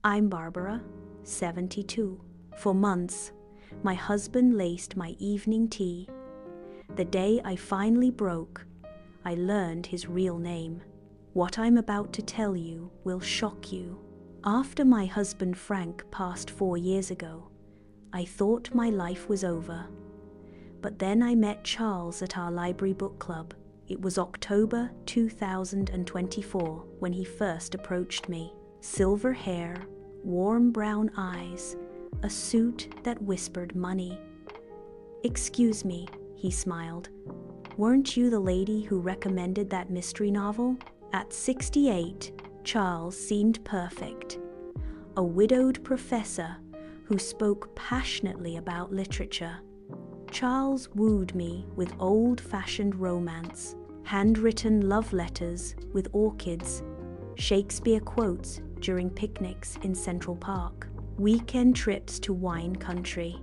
I'm Barbara, 72. For months, my husband laced my evening tea. The day I finally broke, I learned his real name. What I'm about to tell you will shock you. After my husband Frank passed 4 years ago, I thought my life was over. But then I met Charles at our library book club. It was October 2024 when he first approached me. Silver hair, warm brown eyes, a suit that whispered money. "Excuse me," he smiled. "Weren't you the lady who recommended that mystery novel?" At 68, Charles seemed perfect. A widowed professor who spoke passionately about literature. Charles wooed me with old-fashioned romance, handwritten love letters with orchids, Shakespeare quotes during picnics in Central Park, weekend trips to wine country.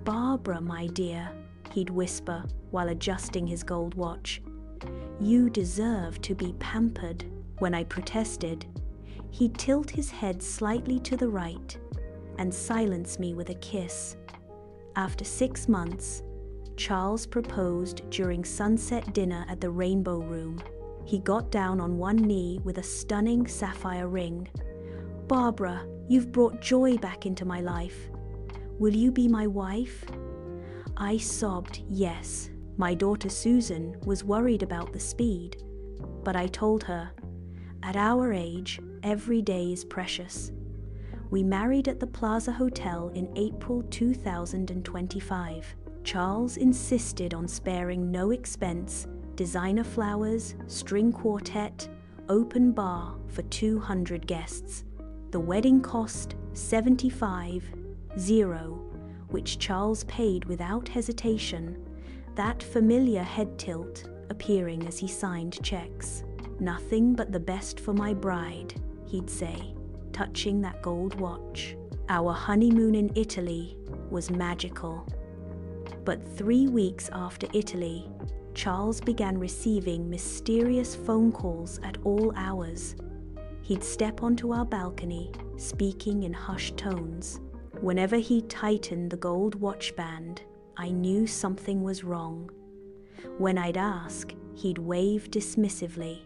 "Barbara, my dear," he'd whisper while adjusting his gold watch, "you deserve to be pampered." When I protested, he'd tilt his head slightly to the right and silence me with a kiss. After 6 months, Charles proposed during sunset dinner at the Rainbow Room. He got down on one knee with a stunning sapphire ring. "Barbara, you've brought joy back into my life. Will you be my wife?" I sobbed yes. My daughter Susan was worried about the speed, but I told her, at our age, every day is precious. We married at the Plaza Hotel in April 2025. Charles insisted on sparing no expense: designer flowers, string quartet, open bar for 200 guests. The wedding cost $75,000, which Charles paid without hesitation, that familiar head tilt appearing as he signed checks. "Nothing but the best for my bride," he'd say, touching that gold watch. Our honeymoon in Italy was magical. But 3 weeks after Italy, Charles began receiving mysterious phone calls at all hours. He'd step onto our balcony, speaking in hushed tones. Whenever he tightened the gold watch band, I knew something was wrong. When I'd ask, he'd wave dismissively.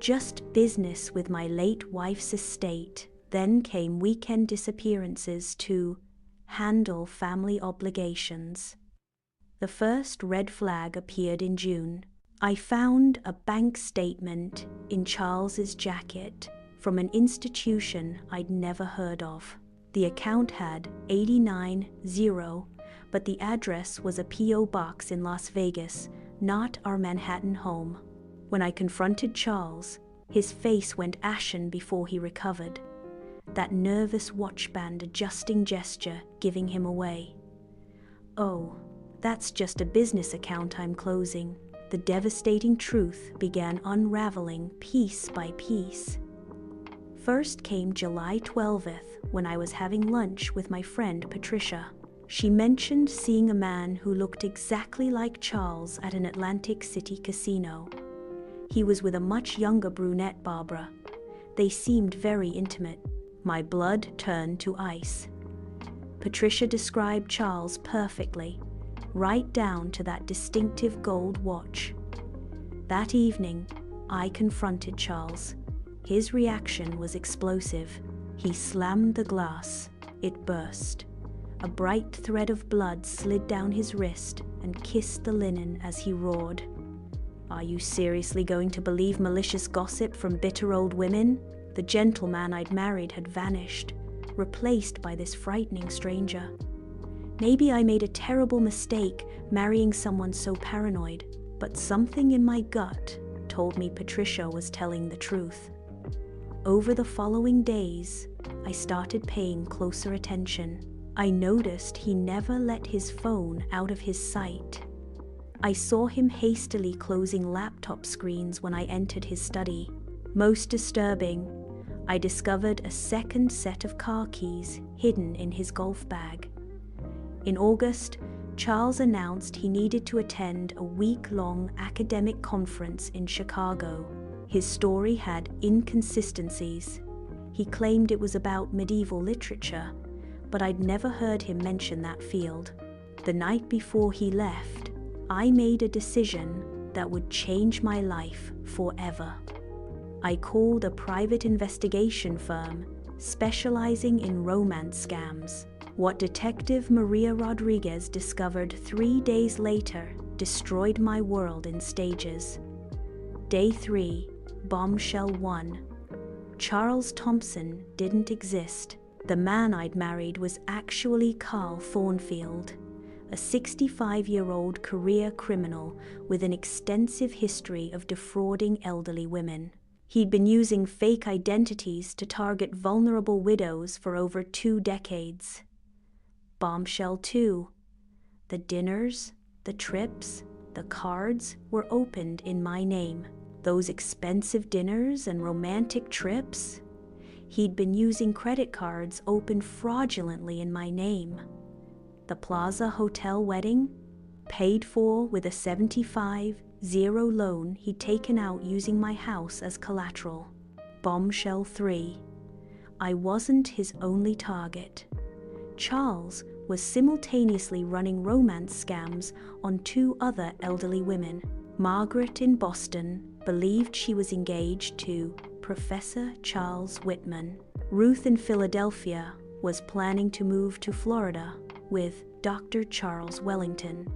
Just business with my late wife's estate. Then came weekend disappearances to handle family obligations. The first red flag appeared in June. I found a bank statement in Charles's jacket from an institution I'd never heard of. The account had 89,000, but the address was a P.O. box in Las Vegas, not our Manhattan home. When I confronted Charles, his face went ashen before he recovered, that nervous watch band adjusting gesture giving him away. "Oh, that's just a business account I'm closing." The devastating truth began unraveling piece by piece. First came July 12th, when I was having lunch with my friend Patricia. She mentioned seeing a man who looked exactly like Charles at an Atlantic City casino. He was with a much younger brunette, Barbara. They seemed very intimate. My blood turned to ice. Patricia described Charles perfectly, right down to that distinctive gold watch. That evening, I confronted Charles. His reaction was explosive. He slammed the glass. It burst. A bright thread of blood slid down his wrist and kissed the linen as he roared. "Are you seriously going to believe malicious gossip from bitter old women?" The gentleman I'd married had vanished, replaced by this frightening stranger. Maybe I made a terrible mistake marrying someone so paranoid, but something in my gut told me Patricia was telling the truth. Over the following days, I started paying closer attention. I noticed he never let his phone out of his sight. I saw him hastily closing laptop screens when I entered his study. Most disturbing, I discovered a second set of car keys hidden in his golf bag. In August, Charles announced he needed to attend a week-long academic conference in Chicago. His story had inconsistencies. He claimed it was about medieval literature, but I'd never heard him mention that field. The night before he left, I made a decision that would change my life forever. I called a private investigation firm specializing in romance scams. What Detective Maria Rodriguez discovered 3 days later destroyed my world in stages. Day 3, Bombshell 1. Charles Thompson didn't exist. The man I'd married was actually Carl Thornfield, a 65-year-old career criminal with an extensive history of defrauding elderly women. He'd been using fake identities to target vulnerable widows for over 2 decades. Bombshell 2. The dinners, the trips, the cards were opened in my name. Those expensive dinners and romantic trips? He'd been using credit cards opened fraudulently in my name. The Plaza Hotel wedding? Paid for with a 75-0 loan he'd taken out using my house as collateral. Bombshell 3. I wasn't his only target. Charles was simultaneously running romance scams on 2 other elderly women. Margaret in Boston believed she was engaged to Professor Charles Whitman. Ruth in Philadelphia was planning to move to Florida with Dr. Charles Wellington.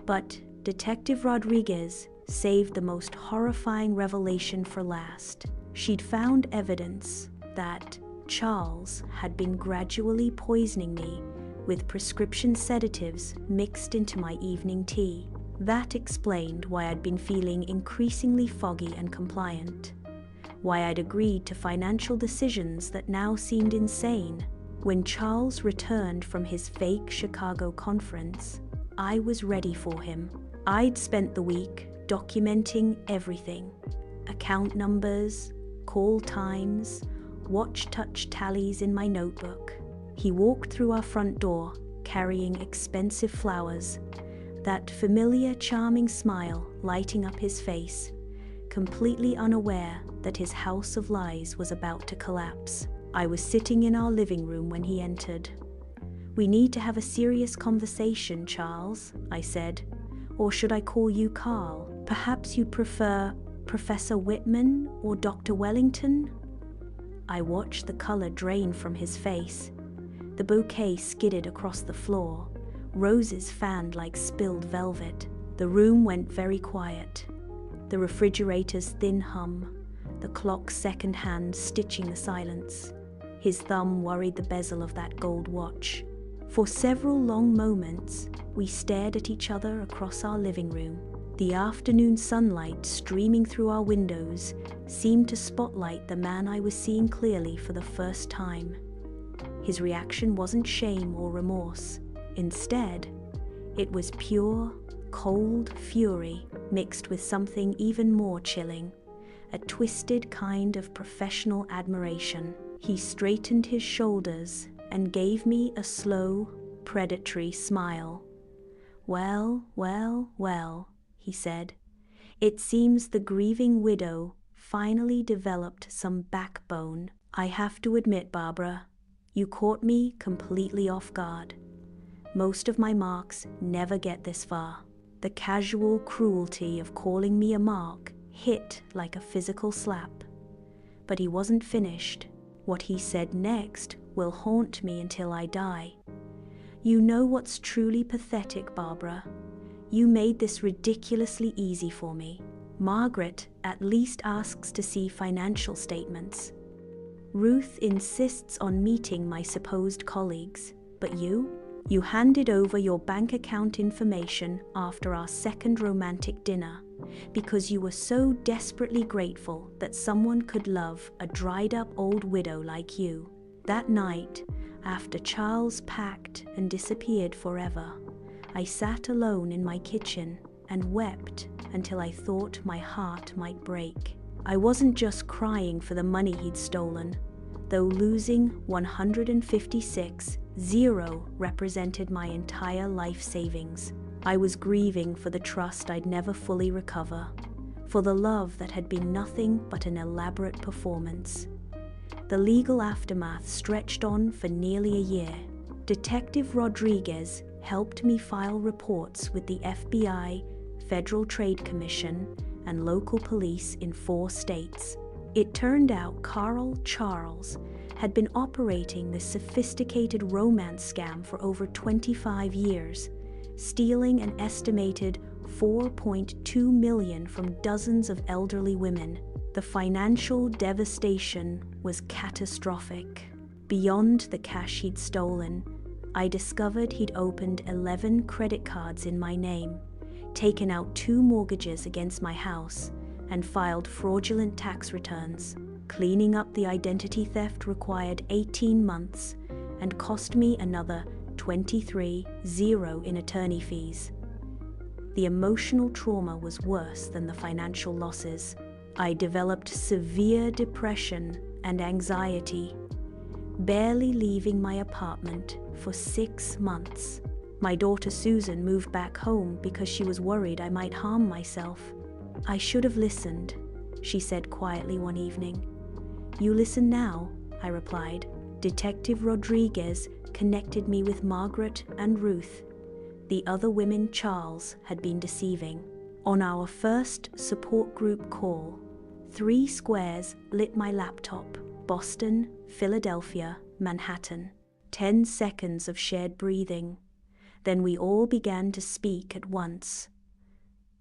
But Detective Rodriguez saved the most horrifying revelation for last. She'd found evidence that Charles had been gradually poisoning me with prescription sedatives mixed into my evening tea. That explained why I'd been feeling increasingly foggy and compliant, why I'd agreed to financial decisions that now seemed insane. When Charles returned from his fake Chicago conference, I was ready for him. I'd spent the week documenting everything: account numbers, call times, watch-touch tallies in my notebook. He walked through our front door, carrying expensive flowers, that familiar, charming smile lighting up his face, completely unaware that his house of lies was about to collapse. I was sitting in our living room when he entered. "We need to have a serious conversation, Charles," I said. "Or should I call you Carl? Perhaps you'd prefer Professor Whitman or Dr. Wellington?" I watched the color drain from his face. The bouquet skidded across the floor. Roses fanned like spilled velvet. The room went very quiet. The refrigerator's thin hum, the clock's second hand stitching the silence. His thumb worried the bezel of that gold watch. For several long moments, we stared at each other across our living room. The afternoon sunlight streaming through our windows seemed to spotlight the man I was seeing clearly for the first time. His reaction wasn't shame or remorse. Instead, it was pure, cold fury mixed with something even more chilling, a twisted kind of professional admiration. He straightened his shoulders and gave me a slow, predatory smile. "Well, well, well," he said. "It seems the grieving widow finally developed some backbone. I have to admit, Barbara, you caught me completely off guard. Most of my marks never get this far." The casual cruelty of calling me a mark hit like a physical slap. But he wasn't finished. What he said next will haunt me until I die. "You know what's truly pathetic, Barbara? You made this ridiculously easy for me. Margaret at least asks to see financial statements. Ruth insists on meeting my supposed colleagues. But you handed over your bank account information after our second romantic dinner because you were so desperately grateful that someone could love a dried-up old widow like you. That night, after Charles packed and disappeared forever, I sat alone in my kitchen and wept until I thought my heart might break. I wasn't just crying for the money he'd stolen, though losing 156.0 represented my entire life savings. I was grieving for the trust I'd never fully recover, for the love that had been nothing but an elaborate performance. The legal aftermath stretched on for nearly a year. Detective Rodriguez helped me file reports with the FBI, Federal Trade Commission, and local police in 4 states. It turned out Carl Charles had been operating this sophisticated romance scam for over 25 years, stealing an estimated $4.2 million from dozens of elderly women. The financial devastation was catastrophic. Beyond the cash he'd stolen, I discovered he'd opened 11 credit cards in my name, taken out 2 mortgages against my house, and filed fraudulent tax returns. Cleaning up the identity theft required 18 months and cost me another $23,000 in attorney fees. The emotional trauma was worse than the financial losses. I developed severe depression and anxiety, barely leaving my apartment for 6 months. My daughter Susan moved back home because she was worried I might harm myself. "I should have listened," she said quietly one evening. "You listen now," I replied. Detective Rodriguez connected me with Margaret and Ruth, the other women Charles had been deceiving. On our first support group call, 3 squares lit my laptop: Boston, Philadelphia, Manhattan. 10 seconds of shared breathing. Then we all began to speak at once.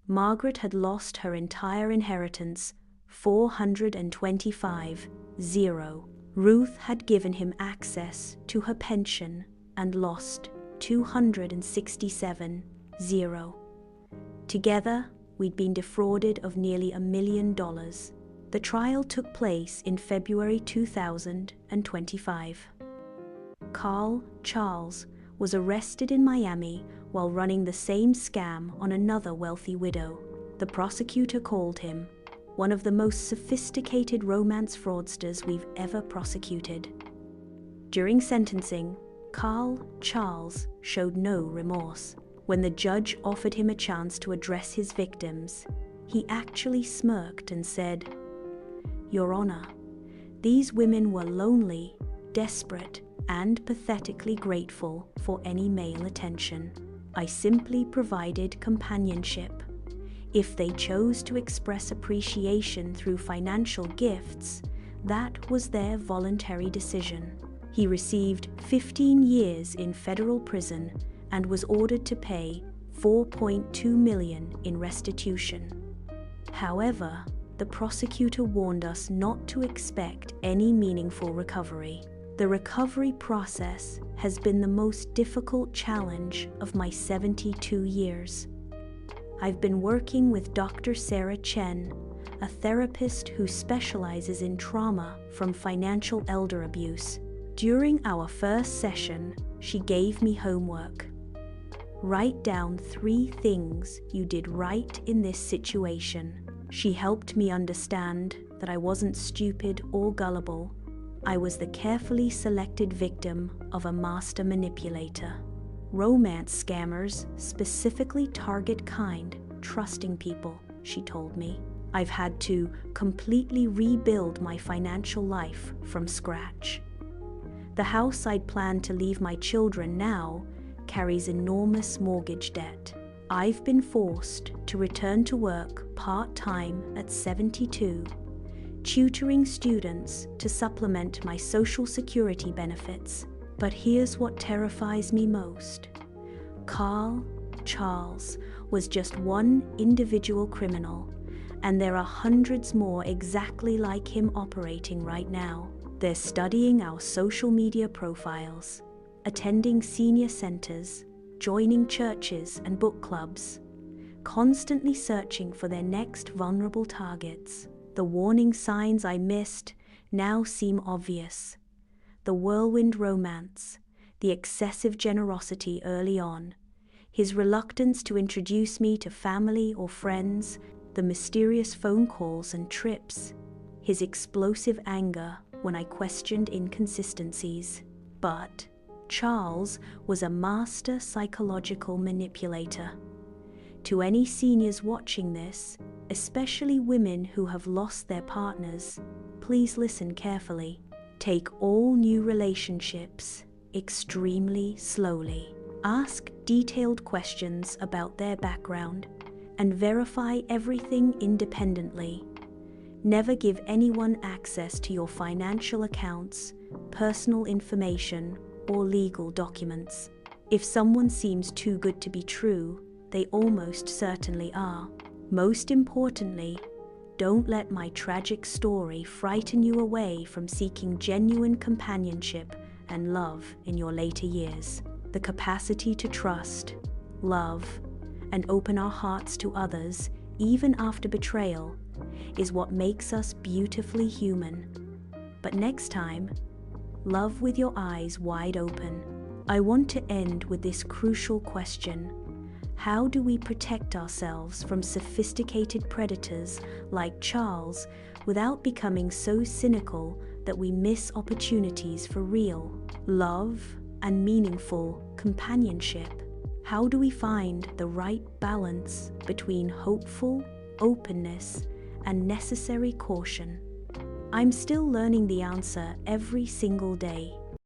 Margaret had lost her entire inheritance, $425,000. Ruth had given him access to her pension and lost $267,000. Together, we'd been defrauded of nearly $1 million. The trial took place in February 2025. Carl Charles was arrested in Miami while running the same scam on another wealthy widow. The prosecutor called him one of the most sophisticated romance fraudsters we've ever prosecuted. During sentencing, Carl Charles showed no remorse. When the judge offered him a chance to address his victims, he actually smirked and said, "Your Honor, these women were lonely, desperate, and pathetically grateful for any male attention. I simply provided companionship. If they chose to express appreciation through financial gifts, that was their voluntary decision." He received 15 years in federal prison and was ordered to pay $4.2 million in restitution. However, the prosecutor warned us not to expect any meaningful recovery. The recovery process has been the most difficult challenge of my 72 years. I've been working with Dr. Sarah Chen, a therapist who specializes in trauma from financial elder abuse. During our first session, she gave me homework. Write down 3 things you did right in this situation. She helped me understand that I wasn't stupid or gullible. I was the carefully selected victim of a master manipulator. Romance scammers specifically target kind, trusting people, she told me. I've had to completely rebuild my financial life from scratch. The house I'd planned to leave my children now carries enormous mortgage debt. I've been forced to return to work part-time at 72, tutoring students to supplement my Social Security benefits. But here's what terrifies me most. Carl Charles was just one individual criminal, and there are hundreds more exactly like him operating right now. They're studying our social media profiles, attending senior centers, joining churches and book clubs, constantly searching for their next vulnerable targets. The warning signs I missed now seem obvious. The whirlwind romance, the excessive generosity early on, his reluctance to introduce me to family or friends, the mysterious phone calls and trips, his explosive anger when I questioned inconsistencies. But Charles was a master psychological manipulator. To any seniors watching this, especially women who have lost their partners, please listen carefully. Take all new relationships extremely slowly. Ask detailed questions about their background and verify everything independently. Never give anyone access to your financial accounts, personal information, or legal documents. If someone seems too good to be true, they almost certainly are. Most importantly, don't let my tragic story frighten you away from seeking genuine companionship and love in your later years. The capacity to trust, love, and open our hearts to others, even after betrayal, is what makes us beautifully human. But next time, love with your eyes wide open. I want to end with this crucial question. How do we protect ourselves from sophisticated predators like Charles without becoming so cynical that we miss opportunities for real love and meaningful companionship? How do we find the right balance between hopeful openness and necessary caution? I'm still learning the answer every single day.